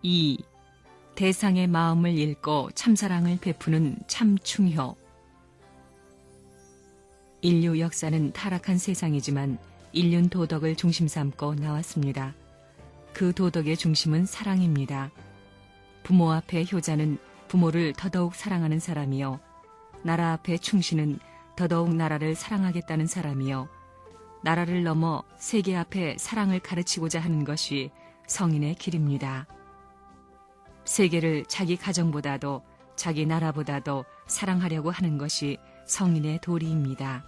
2. 대상의 마음을 읽고 참사랑을 베푸는 참충효. 인류 역사는 타락한 세상이지만 인륜 도덕을 중심 삼고 나왔습니다. 그 도덕의 중심은 사랑입니다. 부모 앞에 효자는 부모를 더더욱 사랑하는 사람이요, 나라 앞에 충신은 더더욱 나라를 사랑하겠다는 사람이요, 나라를 넘어 세계 앞에 사랑을 가르치고자 하는 것이 성인의 길입니다. 세계를 자기 가정보다도 자기 나라보다도 사랑하려고 하는 것이 성인의 도리입니다.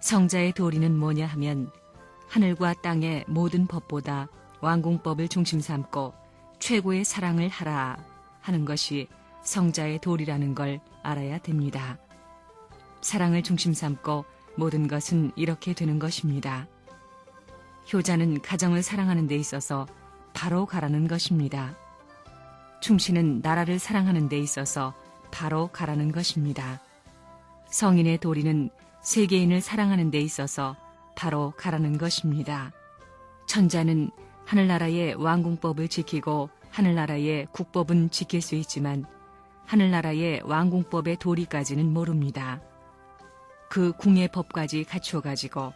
성자의 도리는 뭐냐 하면 하늘과 땅의 모든 법보다 왕궁법을 중심 삼고 최고의 사랑을 하라 하는 것이 성자의 도리라는 걸 알아야 됩니다. 사랑을 중심 삼고 모든 것은 이렇게 되는 것입니다. 효자는 가정을 사랑하는 데 있어서 바로 가라는 것입니다. 충신은 나라를 사랑하는 데 있어서 바로 가라는 것입니다. 성인의 도리는 세계인을 사랑하는 데 있어서 바로 가라는 것입니다. 천자는 하늘나라의 왕궁법을 지키고 하늘나라의 국법은 지킬 수 있지만 하늘나라의 왕궁법의 도리까지는 모릅니다. 그 궁의 법까지 갖추어 가지고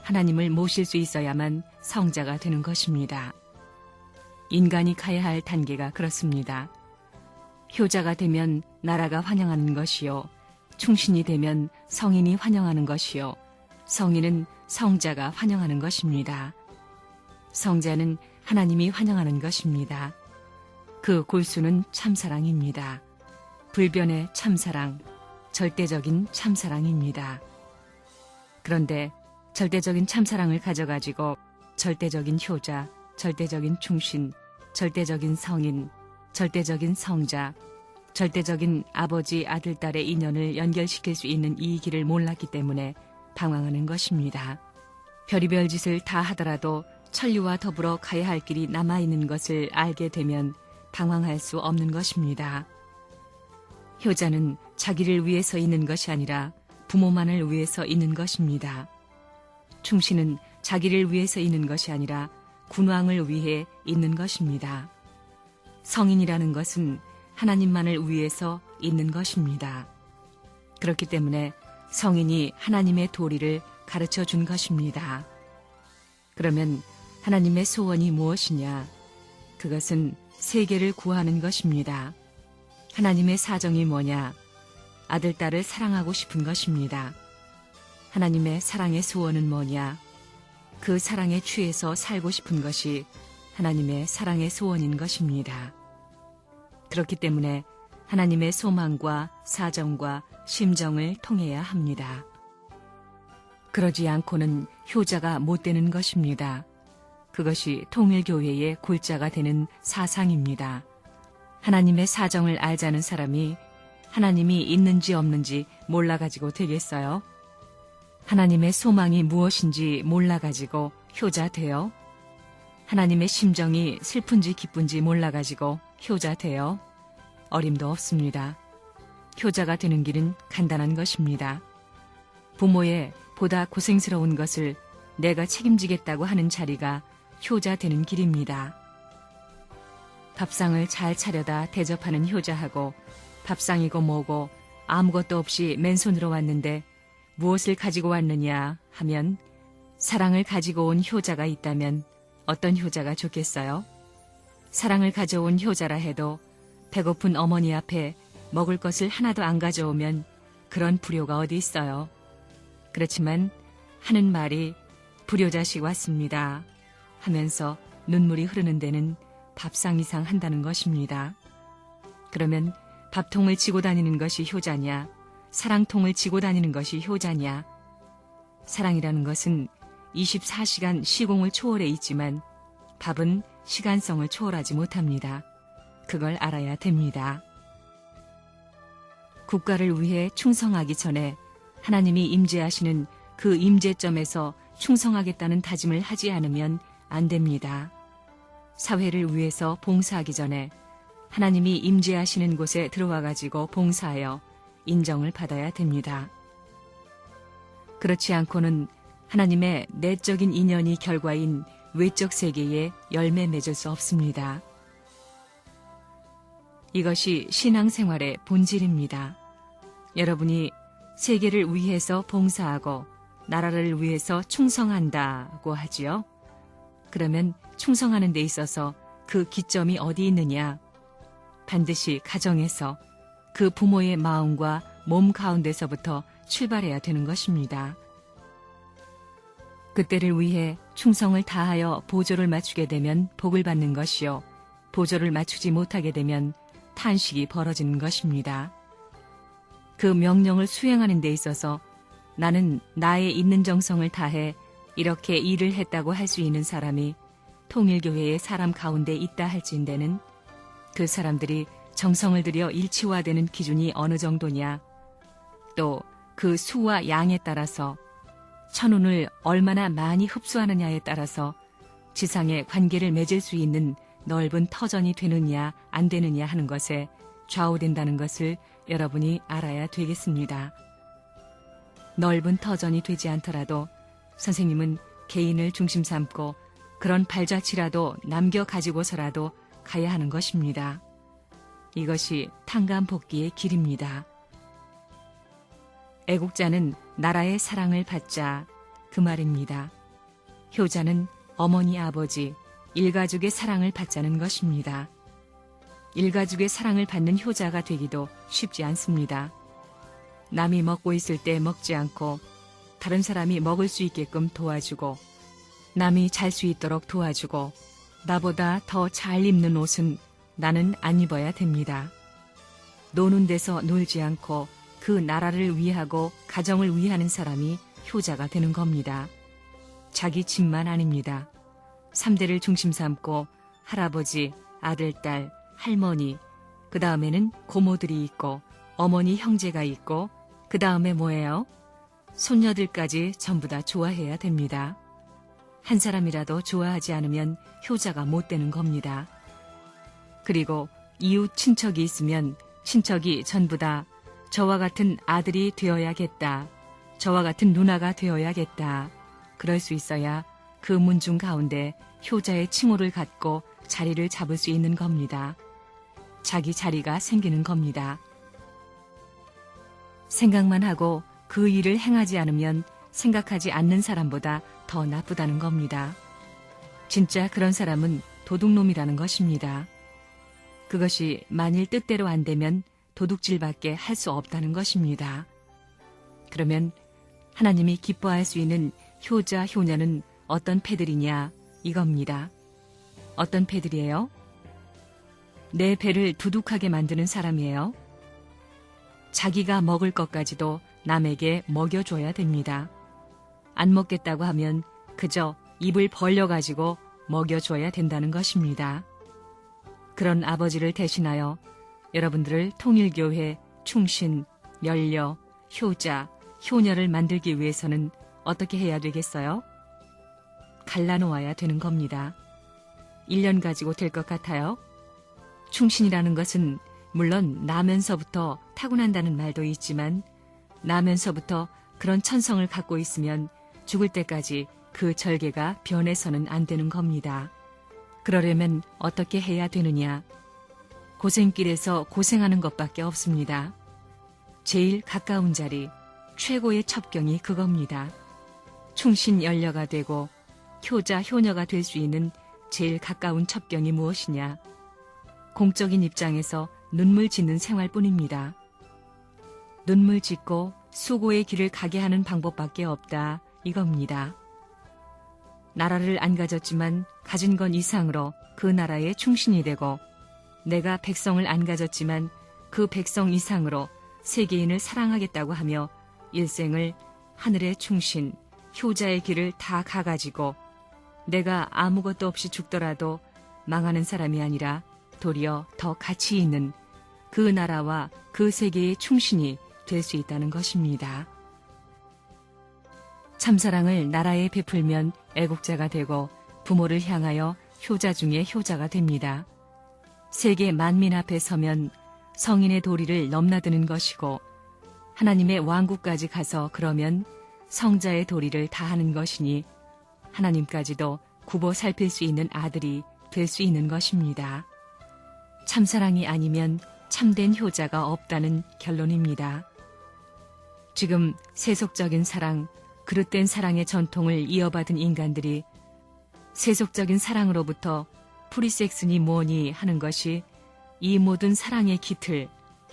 하나님을 모실 수 있어야만 성자가 되는 것입니다. 인간이 가야 할 단계가 그렇습니다. 효자가 되면 나라가 환영하는 것이요, 충신이 되면 성인이 환영하는 것이요, 성인은 성자가 환영하는 것입니다. 성자는 하나님이 환영하는 것입니다. 그 골수는 참사랑입니다. 불변의 참사랑, 절대적인 참사랑입니다. 그런데 절대적인 참사랑을 가져가지고 절대적인 효자, 절대적인 충신, 절대적인 성인, 절대적인 성자, 절대적인 아버지 아들 딸의 인연을 연결시킬 수 있는 이 길을 몰랐기 때문에 방황하는 것입니다. 별의별 짓을 다 하더라도 천리와 더불어 가야 할 길이 남아있는 것을 알게 되면 방황할 수 없는 것입니다. 효자는 자기를 위해서 있는 것이 아니라 부모만을 위해서 있는 것입니다. 충신은 자기를 위해서 있는 것이 아니라 군왕을 위해 있는 것입니다. 성인이라는 것은 하나님만을 위해서 있는 것입니다. 그렇기 때문에 성인이 하나님의 도리를 가르쳐 준 것입니다. 그러면 하나님의 소원이 무엇이냐? 그것은 세계를 구하는 것입니다. 하나님의 사정이 뭐냐? 아들, 딸을 사랑하고 싶은 것입니다. 하나님의 사랑의 소원은 뭐냐? 그 사랑에 취해서 살고 싶은 것이 하나님의 사랑의 소원인 것입니다. 그렇기 때문에 하나님의 소망과 사정과 심정을 통해야 합니다. 그러지 않고는 효자가 못 되는 것입니다. 그것이 통일교회의 골자가 되는 사상입니다. 하나님의 사정을 알자는 사람이 하나님이 있는지 없는지 몰라가지고 되겠어요? 하나님의 소망이 무엇인지 몰라가지고 효자 돼요? 하나님의 심정이 슬픈지 기쁜지 몰라가지고 효자 돼요? 어림도 없습니다. 효자가 되는 길은 간단한 것입니다. 부모의 보다 고생스러운 것을 내가 책임지겠다고 하는 자리가 효자 되는 길입니다. 밥상을 잘 차려다 대접하는 효자하고 밥상이고 뭐고 아무것도 없이 맨손으로 왔는데 무엇을 가지고 왔느냐 하면 사랑을 가지고 온 효자가 있다면 어떤 효자가 좋겠어요? 사랑을 가져온 효자라 해도 배고픈 어머니 앞에 먹을 것을 하나도 안 가져오면 그런 불효가 어디 있어요? 그렇지만 하는 말이 불효자식 왔습니다 하면서 눈물이 흐르는 데는 밥상 이상 한다는 것입니다. 그러면 밥통을 지고 다니는 것이 효자냐? 사랑통을 지고 다니는 것이 효자냐? 사랑이라는 것은 24시간 시공을 초월해 있지만 밥은 시간성을 초월하지 못합니다. 그걸 알아야 됩니다. 국가를 위해 충성하기 전에 하나님이 임재하시는 그 임재점에서 충성하겠다는 다짐을 하지 않으면 안 됩니다. 사회를 위해서 봉사하기 전에 하나님이 임재하시는 곳에 들어와 가지고 봉사하여 인정을 받아야 됩니다. 그렇지 않고는 하나님의 내적인 인연이 결과인 외적 세계에 열매 맺을 수 없습니다. 이것이 신앙생활의 본질입니다. 여러분이 세계를 위해서 봉사하고 나라를 위해서 충성한다고 하지요. 그러면 충성하는 데 있어서 그 기점이 어디 있느냐? 반드시 가정에서 그 부모의 마음과 몸 가운데서부터 출발해야 되는 것입니다. 그때를 위해 충성을 다하여 보조를 맞추게 되면 복을 받는 것이요. 보조를 맞추지 못하게 되면 탄식이 벌어지는 것입니다. 그 명령을 수행하는 데 있어서 나는 나의 있는 정성을 다해 이렇게 일을 했다고 할 수 있는 사람이 통일교회의 사람 가운데 있다 할진대는 그 사람들이 정성을 들여 일치화되는 기준이 어느 정도냐, 또 그 수와 양에 따라서 천운을 얼마나 많이 흡수하느냐에 따라서 지상의 관계를 맺을 수 있는 넓은 터전이 되느냐 안 되느냐 하는 것에 좌우된다는 것을 여러분이 알아야 되겠습니다. 넓은 터전이 되지 않더라도 선생님은 개인을 중심 삼고 그런 발자취라도 남겨 가지고서라도 가야 하는 것입니다. 이것이 탕감복귀의 길입니다. 애국자는 나라의 사랑을 받자 그 말입니다. 효자는 어머니 아버지 일가족의 사랑을 받자는 것입니다. 일가족의 사랑을 받는 효자가 되기도 쉽지 않습니다. 남이 먹고 있을 때 먹지 않고 다른 사람이 먹을 수 있게끔 도와주고 남이 잘 수 있도록 도와주고 나보다 더 잘 입는 옷은 나는 안 입어야 됩니다. 노는 데서 놀지 않고 그 나라를 위하고 가정을 위하는 사람이 효자가 되는 겁니다. 자기 집만 아닙니다. 3대를 중심 삼고 할아버지, 아들, 딸, 할머니, 그 다음에는 고모들이 있고 어머니 형제가 있고 그 다음에 뭐예요? 손녀들까지 전부 다 좋아해야 됩니다. 한 사람이라도 좋아하지 않으면 효자가 못 되는 겁니다. 그리고 이웃 친척이 있으면 친척이 전부 다 저와 같은 아들이 되어야겠다. 저와 같은 누나가 되어야겠다. 그럴 수 있어야 그 문중 가운데 효자의 칭호를 갖고 자리를 잡을 수 있는 겁니다. 자기 자리가 생기는 겁니다. 생각만 하고 그 일을 행하지 않으면 생각하지 않는 사람보다 더 나쁘다는 겁니다. 진짜 그런 사람은 도둑놈이라는 것입니다. 그것이 만일 뜻대로 안 되면 도둑질밖에 할 수 없다는 것입니다. 그러면 하나님이 기뻐할 수 있는 효자, 효녀는 어떤 패들이냐 이겁니다. 어떤 패들이에요? 내 배를 두둑하게 만드는 사람이에요. 자기가 먹을 것까지도 남에게 먹여줘야 됩니다. 안 먹겠다고 하면 그저 입을 벌려가지고 먹여줘야 된다는 것입니다. 그런 아버지를 대신하여 여러분들을 통일교회, 충신, 연려, 효자, 효녀를 만들기 위해서는 어떻게 해야 되겠어요? 갈라놓아야 되는 겁니다. 1년 가지고 될 것 같아요? 충신이라는 것은 물론 나면서부터 타고난다는 말도 있지만 나면서부터 그런 천성을 갖고 있으면 죽을 때까지 그 절개가 변해서는 안 되는 겁니다. 그러려면 어떻게 해야 되느냐? 고생길에서 고생하는 것밖에 없습니다. 제일 가까운 자리, 최고의 첩경이 그겁니다. 충신 연려가 되고 효자, 효녀가 될 수 있는 제일 가까운 첩경이 무엇이냐? 공적인 입장에서 눈물 짓는 생활뿐입니다. 눈물 짓고 수고의 길을 가게 하는 방법밖에 없다 이겁니다. 나라를 안 가졌지만 가진 건 이상으로 그 나라의 충신이 되고 내가 백성을 안 가졌지만 그 백성 이상으로 세계인을 사랑하겠다고 하며 일생을 하늘의 충신, 효자의 길을 다 가가지고 내가 아무것도 없이 죽더라도 망하는 사람이 아니라 도리어 더 가치 있는 그 나라와 그 세계의 충신이 될 수 있다는 것입니다. 참사랑을 나라에 베풀면 애국자가 되고 부모를 향하여 효자 중에 효자가 됩니다. 세계 만민 앞에 서면 성인의 도리를 넘나드는 것이고 하나님의 왕국까지 가서 그러면 성자의 도리를 다하는 것이니 하나님까지도 굽어 살필 수 있는 아들이 될 수 있는 것입니다. 참사랑이 아니면 참된 효자가 없다는 결론입니다. 지금 세속적인 사랑, 그릇된 사랑의 전통을 이어받은 인간들이 세속적인 사랑으로부터 프리섹스니 뭐니 하는 것이 이 모든 사랑의 깃틀,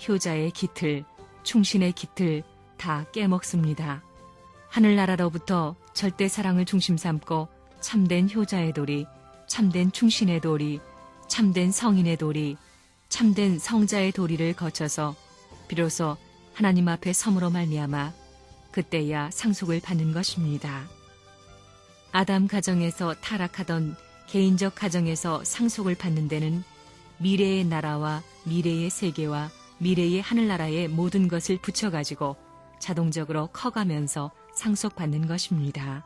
효자의 깃틀, 충신의 깃틀 다 깨먹습니다. 하늘나라로부터 절대 사랑을 중심 삼고 참된 효자의 도리, 참된 충신의 도리, 참된 성인의 도리, 참된 성자의 도리를 거쳐서 비로소 하나님 앞에 섬으로 말미암아 그때야 상속을 받는 것입니다. 아담 가정에서 타락하던 개인적 가정에서 상속을 받는 데는 미래의 나라와 미래의 세계와 미래의 하늘나라의 모든 것을 붙여가지고 자동적으로 커가면서 상속받는 것입니다.